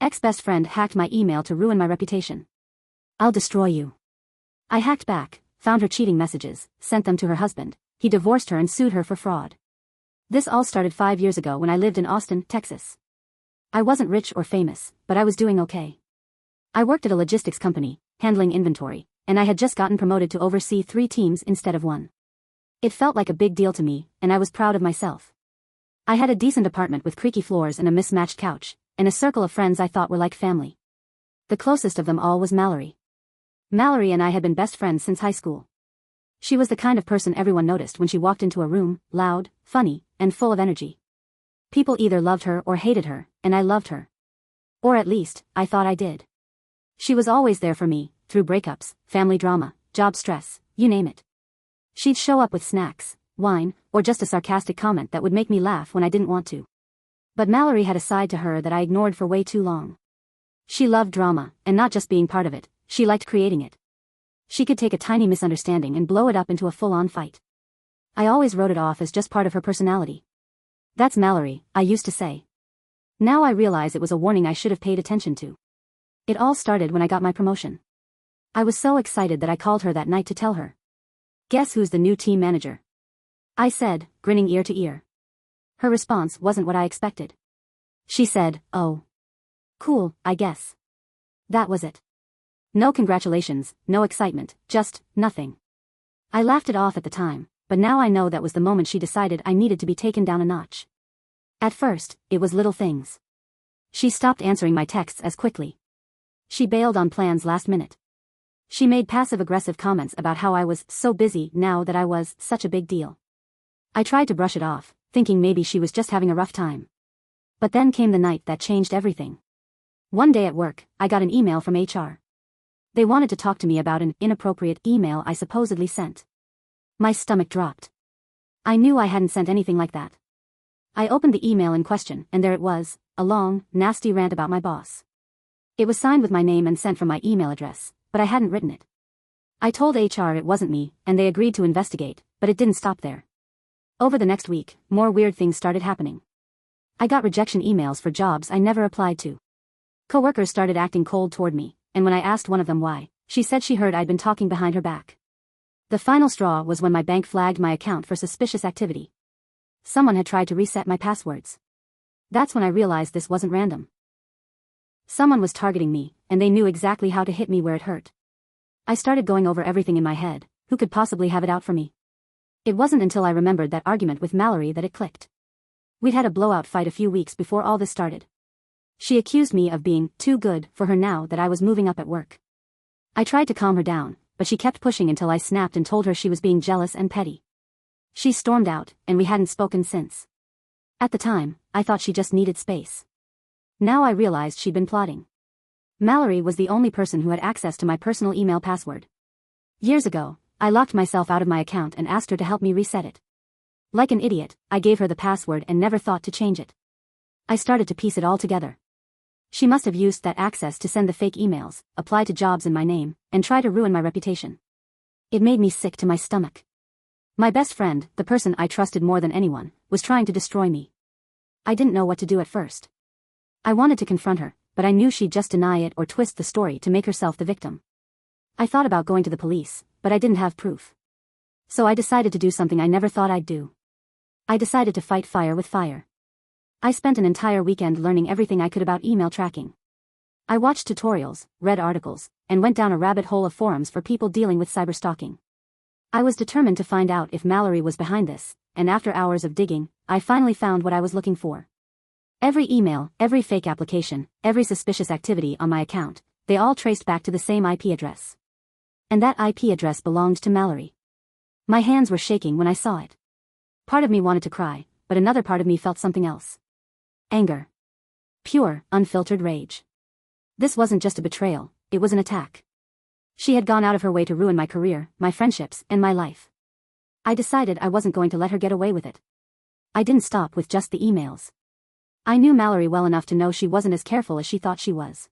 ex-best friend hacked my email to ruin my reputation. I'll destroy you. I hacked back, found her cheating messages, sent them to her husband. He divorced her and sued her for fraud. This all started 5 years ago when I lived in Austin, Texas. I wasn't rich or famous, but I was doing okay. I worked at a logistics company, handling inventory, and I had just gotten promoted to oversee 3 teams instead of 1. It felt like a big deal to me, and I was proud of myself. I had a decent apartment with creaky floors and a mismatched couch, and a circle of friends I thought were like family. The closest of them all was Mallory. Mallory and I had been best friends since high school. She was the kind of person everyone noticed when she walked into a room, loud, funny, and full of energy. People either loved her or hated her, and I loved her. Or at least, I thought I did. She was always there for me, through breakups, family drama, job stress, you name it. She'd show up with snacks, wine, or just a sarcastic comment that would make me laugh when I didn't want to. But Mallory had a side to her that I ignored for way too long. She loved drama, and not just being part of it, she liked creating it. She could take a tiny misunderstanding and blow it up into a full-on fight. I always wrote it off as just part of her personality. That's Mallory, I used to say. Now I realize it was a warning I should have paid attention to. It all started when I got my promotion. I was so excited that I called her that night to tell her. Guess who's the new team manager? I said, grinning ear to ear. Her response wasn't what I expected. She said, "Oh. Cool, I guess." That was it. No congratulations, no excitement, just nothing. I laughed it off at the time, but now I know that was the moment she decided I needed to be taken down a notch. At first, it was little things. She stopped answering my texts as quickly. She bailed on plans last minute. She made passive-aggressive comments about how I was so busy now that I was such a big deal. I tried to brush it off, thinking maybe she was just having a rough time. But then came the night that changed everything. One day at work, I got an email from HR. They wanted to talk to me about an inappropriate email I supposedly sent. My stomach dropped. I knew I hadn't sent anything like that. I opened the email in question, and there it was, a long, nasty rant about my boss. It was signed with my name and sent from my email address, but I hadn't written it. I told HR it wasn't me, and they agreed to investigate, but it didn't stop there. Over the next week, more weird things started happening. I got rejection emails for jobs I never applied to. Coworkers started acting cold toward me, and when I asked one of them why, she said she heard I'd been talking behind her back. The final straw was when my bank flagged my account for suspicious activity. Someone had tried to reset my passwords. That's when I realized this wasn't random. Someone was targeting me, and they knew exactly how to hit me where it hurt. I started going over everything in my head. Who could possibly have it out for me? It wasn't until I remembered that argument with Mallory that it clicked. We'd had a blowout fight a few weeks before all this started. She accused me of being too good for her now that I was moving up at work. I tried to calm her down, but she kept pushing until I snapped and told her she was being jealous and petty. She stormed out, and we hadn't spoken since. At the time, I thought she just needed space. Now I realized she'd been plotting. Mallory was the only person who had access to my personal email password. Years ago, I locked myself out of my account and asked her to help me reset it. Like an idiot, I gave her the password and never thought to change it. I started to piece it all together. She must have used that access to send the fake emails, apply to jobs in my name, and try to ruin my reputation. It made me sick to my stomach. My best friend, the person I trusted more than anyone, was trying to destroy me. I didn't know what to do at first. I wanted to confront her, but I knew she'd just deny it or twist the story to make herself the victim. I thought about going to the police, but I didn't have proof. So I decided to do something I never thought I'd do. I decided to fight fire with fire. I spent an entire weekend learning everything I could about email tracking. I watched tutorials, read articles, and went down a rabbit hole of forums for people dealing with cyberstalking. I was determined to find out if Mallory was behind this, and after hours of digging, I finally found what I was looking for. Every email, every fake application, every suspicious activity on my account, they all traced back to the same IP address. And that IP address belonged to Mallory. My hands were shaking when I saw it. Part of me wanted to cry, but another part of me felt something else. Anger. Pure, unfiltered rage. This wasn't just a betrayal, it was an attack. She had gone out of her way to ruin my career, my friendships, and my life. I decided I wasn't going to let her get away with it. I didn't stop with just the emails. I knew Mallory well enough to know she wasn't as careful as she thought she was.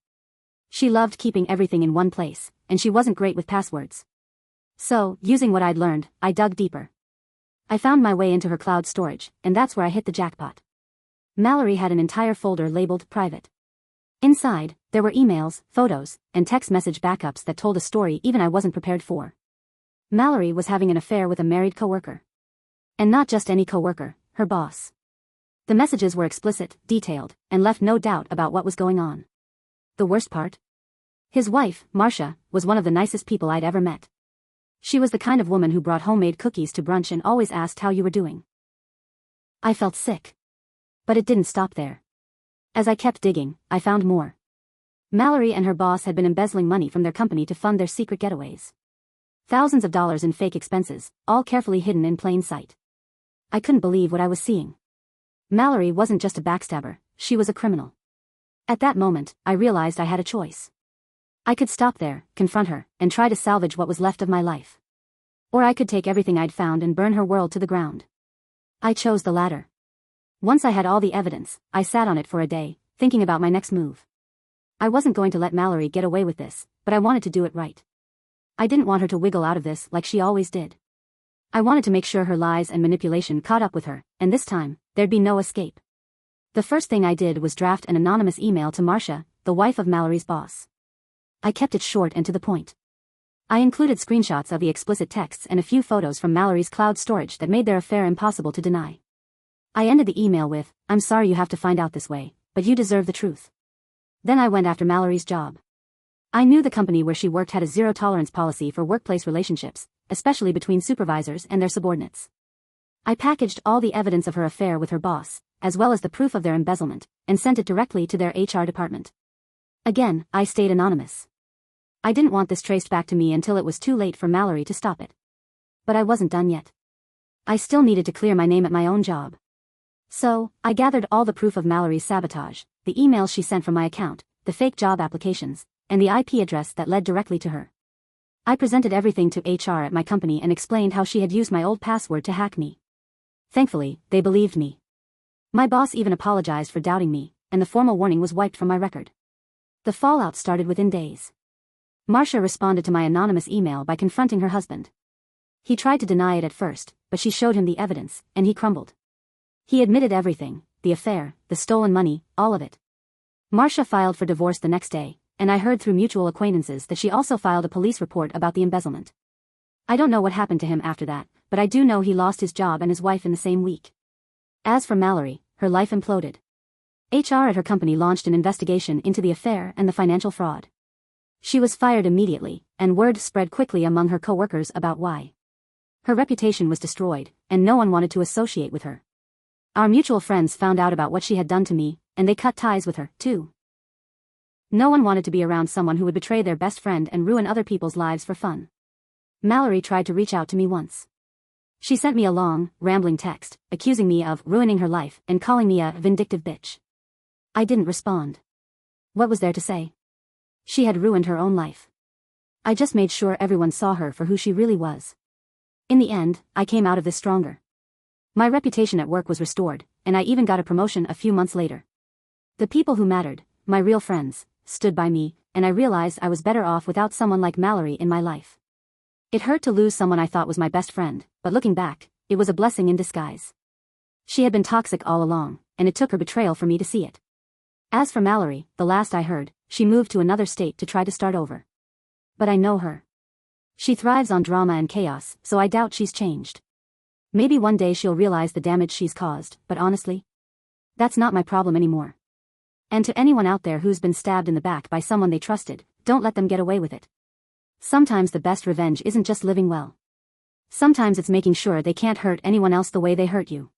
She loved keeping everything in one place, and she wasn't great with passwords. So, using what I'd learned, I dug deeper. I found my way into her cloud storage, and that's where I hit the jackpot. Mallory had an entire folder labeled private. Inside, there were emails, photos, and text message backups that told a story even I wasn't prepared for. Mallory was having an affair with a married coworker. And not just any coworker, her boss. The messages were explicit, detailed, and left no doubt about what was going on. The worst part? His wife, Marcia, was one of the nicest people I'd ever met. She was the kind of woman who brought homemade cookies to brunch and always asked how you were doing. I felt sick. But it didn't stop there. As I kept digging, I found more. Mallory and her boss had been embezzling money from their company to fund their secret getaways. Thousands of dollars in fake expenses, all carefully hidden in plain sight. I couldn't believe what I was seeing. Mallory wasn't just a backstabber, she was a criminal. At that moment, I realized I had a choice. I could stop there, confront her, and try to salvage what was left of my life. Or I could take everything I'd found and burn her world to the ground. I chose the latter. Once I had all the evidence, I sat on it for a day, thinking about my next move. I wasn't going to let Mallory get away with this, but I wanted to do it right. I didn't want her to wiggle out of this like she always did. I wanted to make sure her lies and manipulation caught up with her, and this time, there'd be no escape. The first thing I did was draft an anonymous email to Marcia, the wife of Mallory's boss. I kept it short and to the point. I included screenshots of the explicit texts and a few photos from Mallory's cloud storage that made their affair impossible to deny. I ended the email with, "I'm sorry you have to find out this way, but you deserve the truth." Then I went after Mallory's job. I knew the company where she worked had a zero-tolerance policy for workplace relationships, especially between supervisors and their subordinates. I packaged all the evidence of her affair with her boss, as well as the proof of their embezzlement, and sent it directly to their HR department. Again, I stayed anonymous. I didn't want this traced back to me until it was too late for Mallory to stop it. But I wasn't done yet. I still needed to clear my name at my own job. So, I gathered all the proof of Mallory's sabotage, the emails she sent from my account, the fake job applications, and the IP address that led directly to her. I presented everything to HR at my company and explained how she had used my old password to hack me. Thankfully, they believed me. My boss even apologized for doubting me, and the formal warning was wiped from my record. The fallout started within days. Marcia responded to my anonymous email by confronting her husband. He tried to deny it at first, but she showed him the evidence, and he crumbled. He admitted everything, the affair, the stolen money, all of it. Marcia filed for divorce the next day, and I heard through mutual acquaintances that she also filed a police report about the embezzlement. I don't know what happened to him after that, but I do know he lost his job and his wife in the same week. As for Mallory, her life imploded. HR at her company launched an investigation into the affair and the financial fraud. She was fired immediately, and word spread quickly among her coworkers about why. Her reputation was destroyed, and no one wanted to associate with her. Our mutual friends found out about what she had done to me, and they cut ties with her, too. No one wanted to be around someone who would betray their best friend and ruin other people's lives for fun. Mallory tried to reach out to me once. She sent me a long, rambling text, accusing me of ruining her life and calling me a vindictive bitch. I didn't respond. What was there to say? She had ruined her own life. I just made sure everyone saw her for who she really was. In the end, I came out of this stronger. My reputation at work was restored, and I even got a promotion a few months later. The people who mattered, my real friends, stood by me, and I realized I was better off without someone like Mallory in my life. It hurt to lose someone I thought was my best friend, but looking back, it was a blessing in disguise. She had been toxic all along, and it took her betrayal for me to see it. As for Mallory, the last I heard, she moved to another state to try to start over. But I know her. She thrives on drama and chaos, so I doubt she's changed. Maybe one day she'll realize the damage she's caused, but honestly, that's not my problem anymore. And to anyone out there who's been stabbed in the back by someone they trusted, don't let them get away with it. Sometimes the best revenge isn't just living well. Sometimes it's making sure they can't hurt anyone else the way they hurt you.